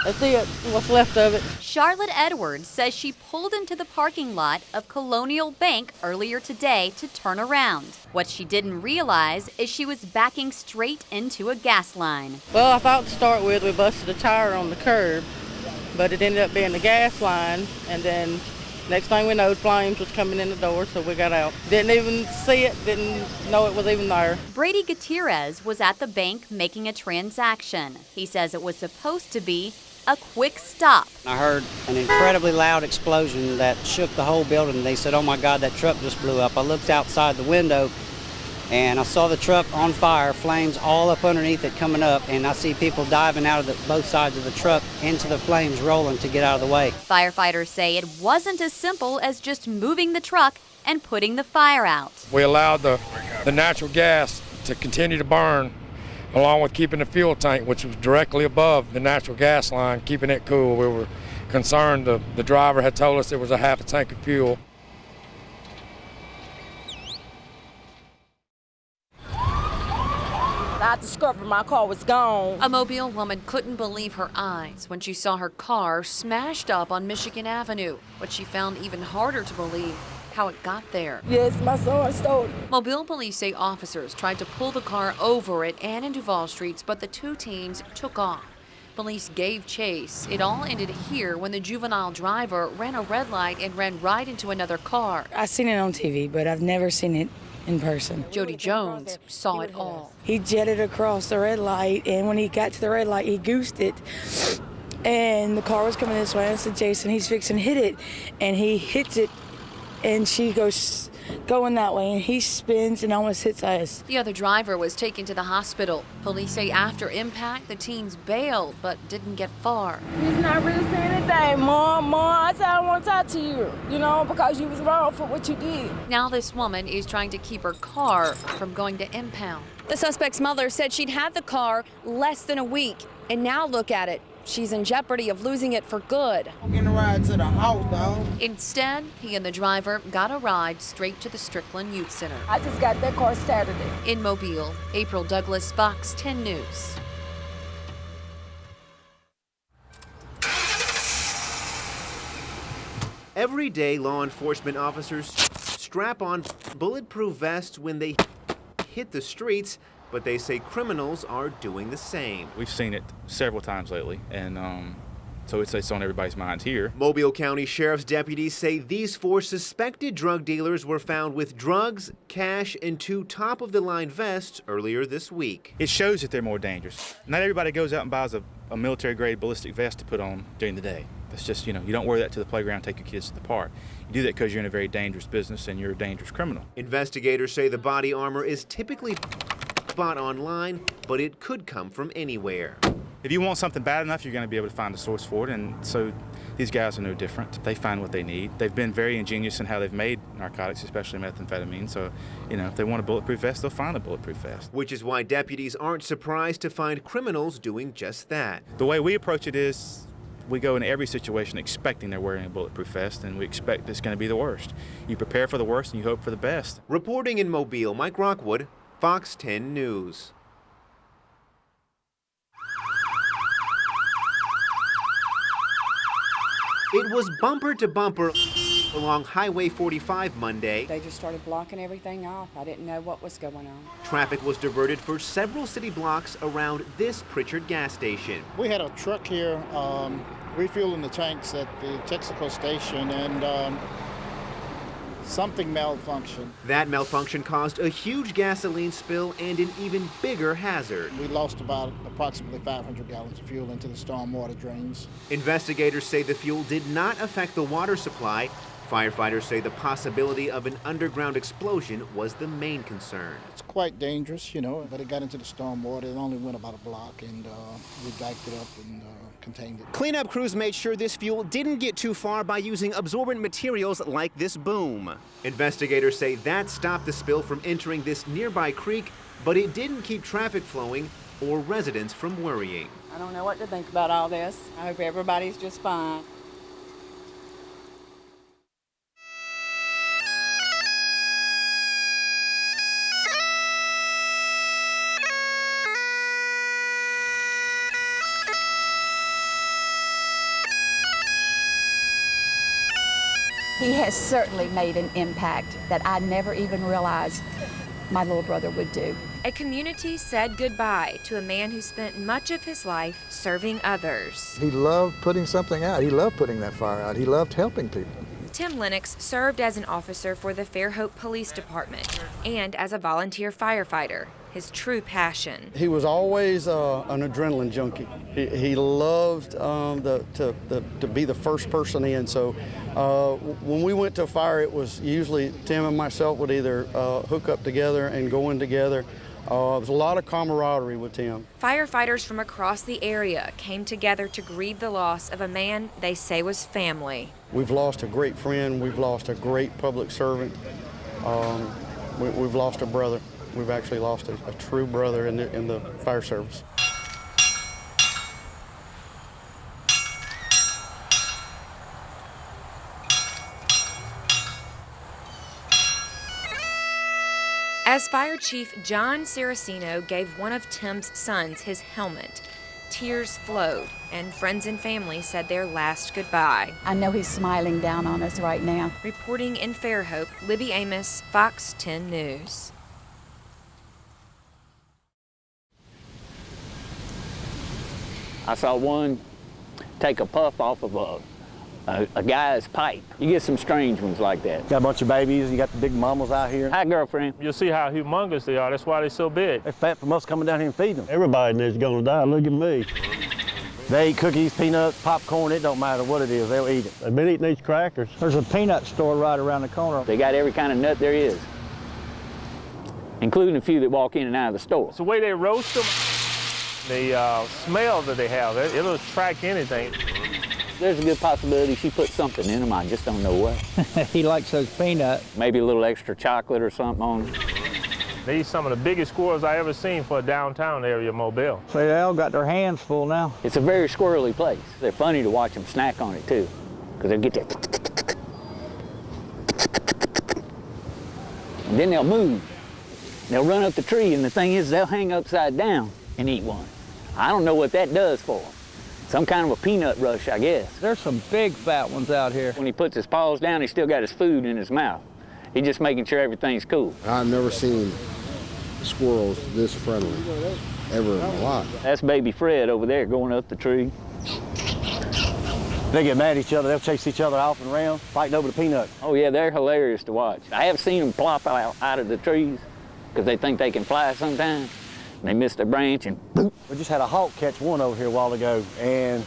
That's it, what's left of it. Charlotte Edwards says she pulled into the parking lot of Colonial Bank earlier today to turn around. What she didn't realize is she was backing straight into a gas line. Well, I thought to start with we busted a tire on the curb, but it ended up being the gas line, and then next thing we know, flames was coming in the door, so we got out. Didn't even see it, didn't know it was even there. Brady Gutierrez was at the bank making a transaction. He says it was supposed to be a quick stop. I heard an incredibly loud explosion that shook the whole building. They said, "Oh my God, that truck just blew up." I looked outside the window and I saw the truck on fire, flames all up underneath it coming up, and I see people diving out of both sides of the truck into the flames, rolling to get out of the way. Firefighters say it wasn't as simple as just moving the truck and putting the fire out. We allowed the natural gas to continue to burn, along with keeping the fuel tank, which was directly above the natural gas line, keeping it cool. We were concerned. The driver had told us there was a half a tank of fuel. I discovered my car was gone. A Mobile woman couldn't believe her eyes when she saw her car smashed up on Michigan Avenue. What she found even harder to believe, how it got there. Yes, my son stole it. Mobile police say officers tried to pull the car over it and in Duval Streets, but the two teens took off. Police gave chase. It all ended here when the juvenile driver ran a red light and ran right into another car. I've seen it on TV, but I've never seen it in person. Jody Jones saw it all. He jetted across the red light, and when he got to the red light, he goosed it. And the car was coming this way. I said, "Jason, he's fixing to hit it." And he hits it, and she goes going that way, and he spins and almost hits us. The other driver was taken to the hospital. Police say after impact, the teens bailed but didn't get far. He's not really saying anything. Mom, I said I want to talk to you, because you was wrong for what you did. Now this woman is trying to keep her car from going to impound. The suspect's mother said she'd had the car less than a week, and now look at it. She's in jeopardy of losing it for good. I'm getting a ride to the house, dog. Instead, he and the driver got a ride straight to the Strickland Youth Center. I just got that car Saturday. In Mobile, April Douglas, Fox 10 News. Every day, law enforcement officers strap on bulletproof vests when they hit the streets, but they say criminals are doing the same. We've seen it several times lately, and so it's on everybody's minds here. Mobile County Sheriff's deputies say these four suspected drug dealers were found with drugs, cash, and two top-of-the-line vests earlier this week. It shows that they're more dangerous. Not everybody goes out and buys a military-grade ballistic vest to put on during the day. That's just, you don't wear that to the playground, take your kids to the park. You do that because you're in a very dangerous business and you're a dangerous criminal. Investigators say the body armor is typically bought online, but it could come from anywhere. If you want something bad enough, you're going to be able to find a source for it, and so these guys are no different. They find what they need. They've been very ingenious in how they've made narcotics, especially methamphetamine, so, if they want a bulletproof vest, they'll find a bulletproof vest. Which is why deputies aren't surprised to find criminals doing just that. The way we approach it is we go into every situation expecting they're wearing a bulletproof vest, and we expect it's going to be the worst. You prepare for the worst and you hope for the best. Reporting in Mobile, Mike Rockwood, Fox 10 News. It was bumper to bumper along Highway 45 Monday. They just started blocking everything off. I didn't know what was going on. Traffic was diverted for several city blocks around this Pritchard gas station. We had a truck here refueling the tanks at the Texaco station, and something malfunctioned. That malfunction caused a huge gasoline spill and an even bigger hazard. We lost approximately 500 gallons of fuel into the stormwater drains. Investigators say the fuel did not affect the water supply. Firefighters say the possibility of an underground explosion was the main concern. It's quite dangerous, but it got into the stormwater. It only went about a block, and we diked it up and contained it. Cleanup crews made sure this fuel didn't get too far by using absorbent materials like this boom. Investigators say that stopped the spill from entering this nearby creek, but it didn't keep traffic flowing or residents from worrying. I don't know what to think about all this. I hope everybody's just fine. He has certainly made an impact that I never even realized my little brother would do. A community said goodbye to a man who spent much of his life serving others. He loved putting something out. He loved putting that fire out. He loved helping people. Tim Lennox served as an officer for the Fairhope Police Department and as a volunteer firefighter, his true passion. He was always an adrenaline junkie. He loved to be the first person in. So when we went to a fire, it was usually Tim and myself would either hook up together and go in together. There was a lot of camaraderie with Tim. Firefighters from across the area came together to grieve the loss of a man they say was family. We've lost a great friend. We've lost a great public servant. We've lost a brother. We've actually lost a true brother in the fire service. As Fire Chief John Saraceno gave one of Tim's sons his helmet, tears flowed, and friends and family said their last goodbye. I know he's smiling down on us right now. Reporting in Fairhope, Libby Amos, Fox 10 News. I saw one take a puff off of a guy's pipe. You get some strange ones like that. Got a bunch of babies, you got the big mammals out here. Hi, girlfriend. You'll see how humongous they are. That's why they're so big. They're fat from us coming down here and feeding them. Everybody in there's gonna die, look at me. They eat cookies, peanuts, popcorn, it don't matter what it is, they'll eat it. They've been eating these crackers. There's a peanut store right around the corner. They got every kind of nut there is, including a few that walk in and out of the store. It's the way they roast them, the smell that they have, it'll attract anything. There's a good possibility she put something in them, I just don't know what. He likes those peanuts. Maybe a little extra chocolate or something on them. They eat some of the biggest squirrels I ever seen for a downtown area of Mobile. So they all got their hands full now. It's a very squirrely place. They're funny to watch them snack on it too, because they'll get that. And then they'll move. They'll run up the tree, and the thing is they'll hang upside down and eat one. I don't know what that does for them. Some kind of a peanut rush, I guess. There's some big fat ones out here. When he puts his paws down, he's still got his food in his mouth. He's just making sure everything's cool. I've never seen squirrels this friendly, ever in my life. That's baby Fred over there going up the tree. They get mad at each other, they'll chase each other off and around, fighting over the peanuts. Oh yeah, they're hilarious to watch. I have seen them plop out of the trees because they think they can fly sometimes. They miss their branch and boop. We just had a hawk catch one over here a while ago, and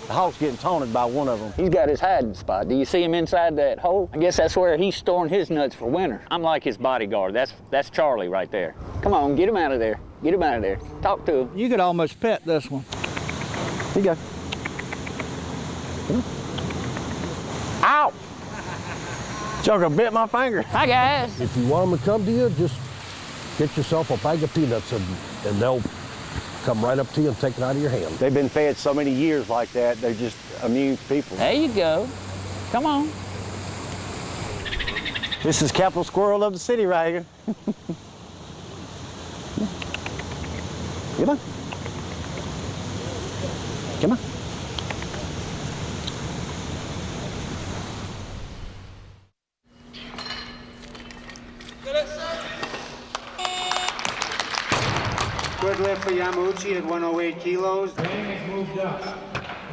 the hawk's getting taunted by one of them. He's got his hiding spot. Do you see him inside that hole? I guess that's where he's storing his nuts for winter. I'm like his bodyguard. That's Charlie right there. Come on, get him out of there. Get him out of there. Talk to him. You could almost pet this one. Here you go. Ow! Joker bit my finger. Hi, guys. If you want them to come to you, just get yourself a bag of peanuts and they'll come right up to you and take it out of your hand. They've been fed so many years like that, they're just immune people. There you go. Come on. This is Capital Squirrel of the city right here. Come on. Come on. Good lift for Yamauchi at 108 kilos. Rang has moved up.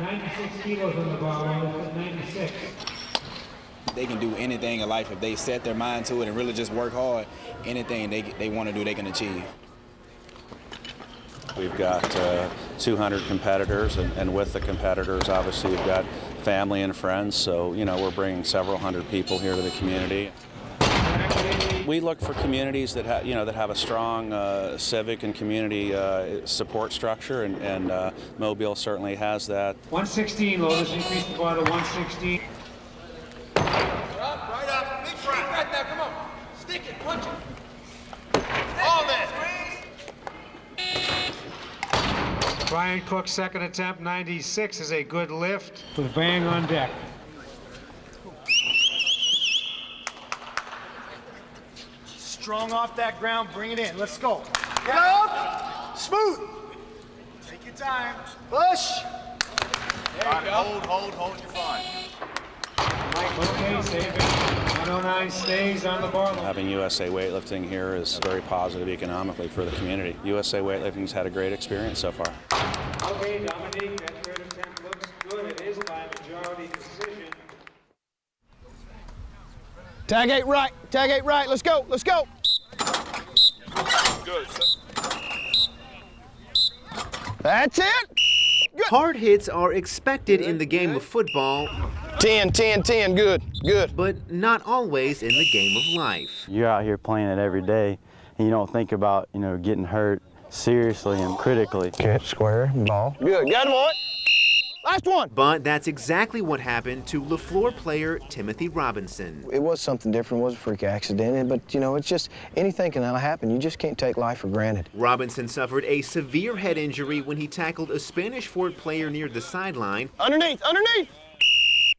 96 kilos on the bar, 96. They can do anything in life if they set their mind to it and really just work hard. Anything they want to do, they can achieve. We've got 200 competitors, and with the competitors, obviously, we've got family and friends. So, you know, we're bringing several hundred people here to the community. We look for communities that have a strong civic and community support structure, and Mobile certainly has that. 116, Lotus, increase the bar to 116. Right up, big right now, come on. Stick it, punch it. All that. Brian Cook, second attempt, 96 is a good lift with Vang on deck. Strong off that ground, bring it in. Let's go. Get up. Smooth. Take your time. Push. There you go. Hold, you're fine. Okay, saving. 109 stays on the bar. Having USA Weightlifting here is very positive economically for the community. USA Weightlifting's had a great experience so far. Okay, Dominique, that third attempt looks good. It is by majority decision. Tag 8 right, let's go, let's go. Good. That's it. Good. Hard hits are expected in the game of football. 10, good. But not always in the game of life. You're out here playing it every day, and you don't think about, getting hurt seriously and critically. Catch, square, ball. Good, got him on it. Last one. But that's exactly what happened to LaFleur player Timothy Robinson. It was something different, it was a freak accident, but it's just anything can happen. You just can't take life for granted. Robinson suffered a severe head injury when he tackled a Spanish Fort player near the sideline. Underneath!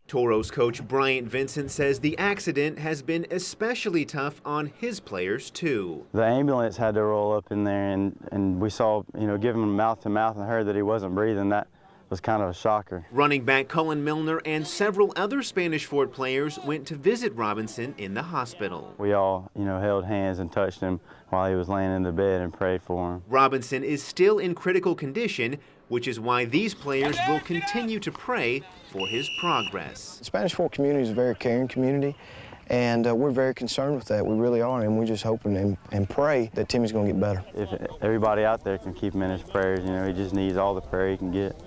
Toros coach Bryant Vincent says the accident has been especially tough on his players too. The ambulance had to roll up in there, and we saw, give him mouth to mouth and heard that he wasn't breathing. That was kind of a shocker. Running back Cullen Milner and several other Spanish Fort players went to visit Robinson in the hospital. We all, held hands and touched him while he was laying in the bed and prayed for him. Robinson is still in critical condition, which is why these players will continue to pray for his progress. The Spanish Fort community is a very caring community, and we're very concerned with that. We really are, and we're just hoping and pray that Timmy's going to get better. If everybody out there can keep him in his prayers, he just needs all the prayer he can get.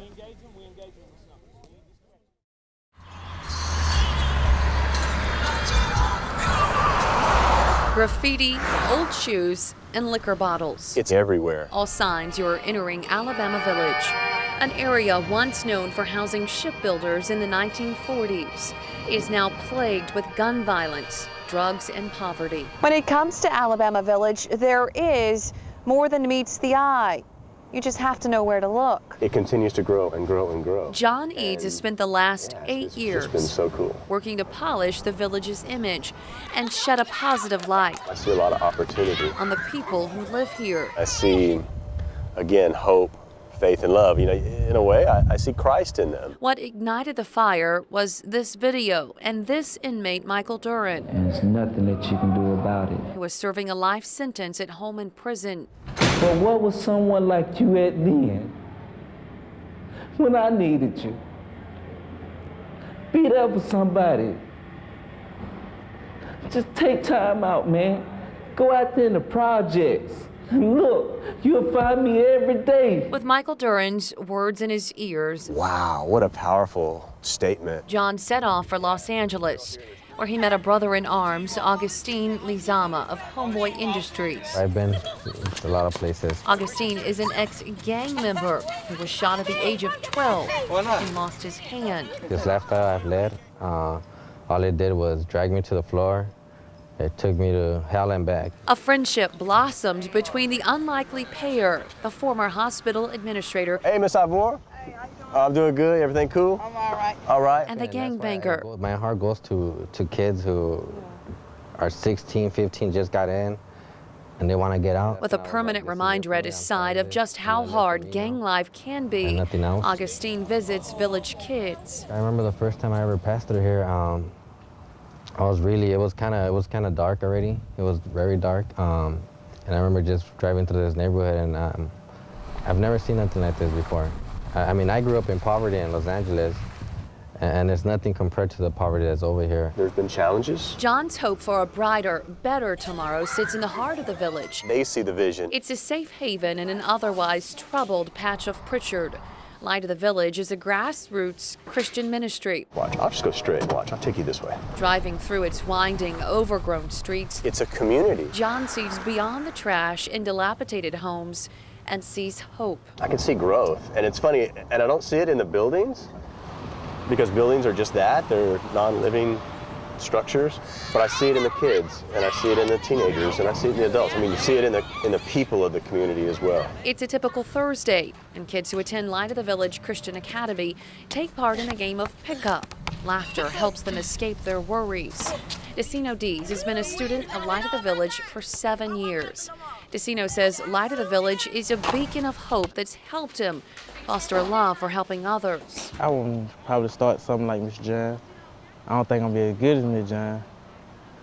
Graffiti, old shoes, and liquor bottles. It's everywhere. All signs you're entering Alabama Village, an area once known for housing shipbuilders in the 1940s. It is now plagued with gun violence, drugs, and poverty. When it comes to Alabama Village, there is more than meets the eye. You just have to know where to look. It continues to grow and grow and grow. John Eads has spent the last 8 years It's been so cool. working to polish the village's image and shed a positive light I see a lot of opportunity. on the people who live here. I see, again, hope, faith, and love. In a way, I see Christ in them. What ignited the fire was this video and this inmate, Michael Duran, And there's nothing that you can do about it. who was serving a life sentence at home in prison. But what was someone like you at then? When I needed you. Be there for somebody. Just take time out, man. Go out there in the projects. And look, you'll find me every day. With Michael Duran's words in his ears, Wow, what a powerful statement. John set off for Los Angeles, where he met a brother-in-arms, Augustine Lizama of Homeboy Industries. I've been to a lot of places. Augustine is an ex-gang member who was shot at the age of 12 and lost his hand. This lifestyle I've led, all it did was drag me to the floor. It took me to hell and back. A friendship blossomed between the unlikely pair, the former hospital administrator. Hey, Miss Ivor. I'm doing good. Everything cool? I'm all right. All right. And the gangbanger. My heart goes to kids who are 16, 15, just got in, and they want to get out. With a permanent reminder at his side of just how hard gang life can be, And nothing else. Augustine visits village kids. I remember the first time I ever passed through here. It was kind of dark already. It was very dark, and I remember just driving through this neighborhood, and I've never seen nothing like this before. I mean, I grew up in poverty in Los Angeles, and it's nothing compared to the poverty that's over here. There's been challenges. John's hope for a brighter, better tomorrow sits in the heart of the village. They see the vision. It's a safe haven in an otherwise troubled patch of Pritchard. Light of the Village is a grassroots Christian ministry. Watch, I'll just go straight. Watch, I'll take you this way. Driving through its winding, overgrown streets, It's a community. John sees beyond the trash and dilapidated homes and sees hope. I can see growth, and it's funny, and I don't see it in the buildings, because buildings are just that, they're non-living structures, but I see it in the kids, and I see it in the teenagers, and I see it in the adults. I mean, you see it in the people of the community as well. It's a typical Thursday, and kids who attend Light of the Village Christian Academy take part in a game of pickup. Laughter helps them escape their worries. Decino Dees has been a student of Light of the Village for 7 years. Decino says Light of the Village is a beacon of hope that's helped him foster a love for helping others. I would probably start something like Miss Jan, I don't think I'm gonna be as good as Miss John,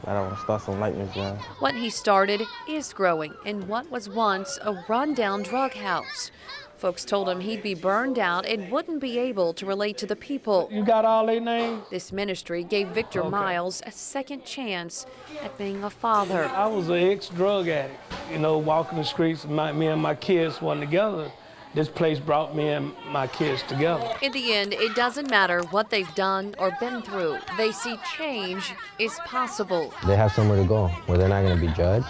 but I want to start something like Miss John. What he started is growing in what was once a rundown drug house. Folks told him he'd be burned out and wouldn't be able to relate to the people. You got all their names? This ministry gave Victor Miles a second chance at being a father. I was an ex-drug addict. You know, walking the streets, me and my kids were together. This place brought me and my kids together. In the end, it doesn't matter what they've done or been through. They see change is possible. They have somewhere to go where they're not going to be judged,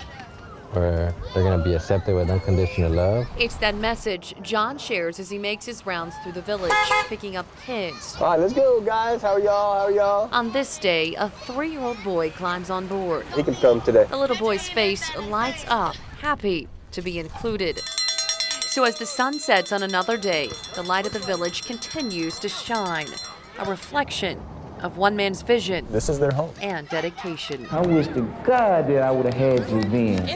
where they're going to be accepted with unconditional love. It's that message John shares as he makes his rounds through the village, picking up kids. All right, let's go, guys. How are y'all? How are y'all? On this day, a 3-year-old boy climbs on board. He can come today. The little boy's face lights up, happy to be included. So as the sun sets on another day, the light of the village continues to shine, a reflection of one man's vision. This is their home. And dedication. I wish to God that I would have had you then.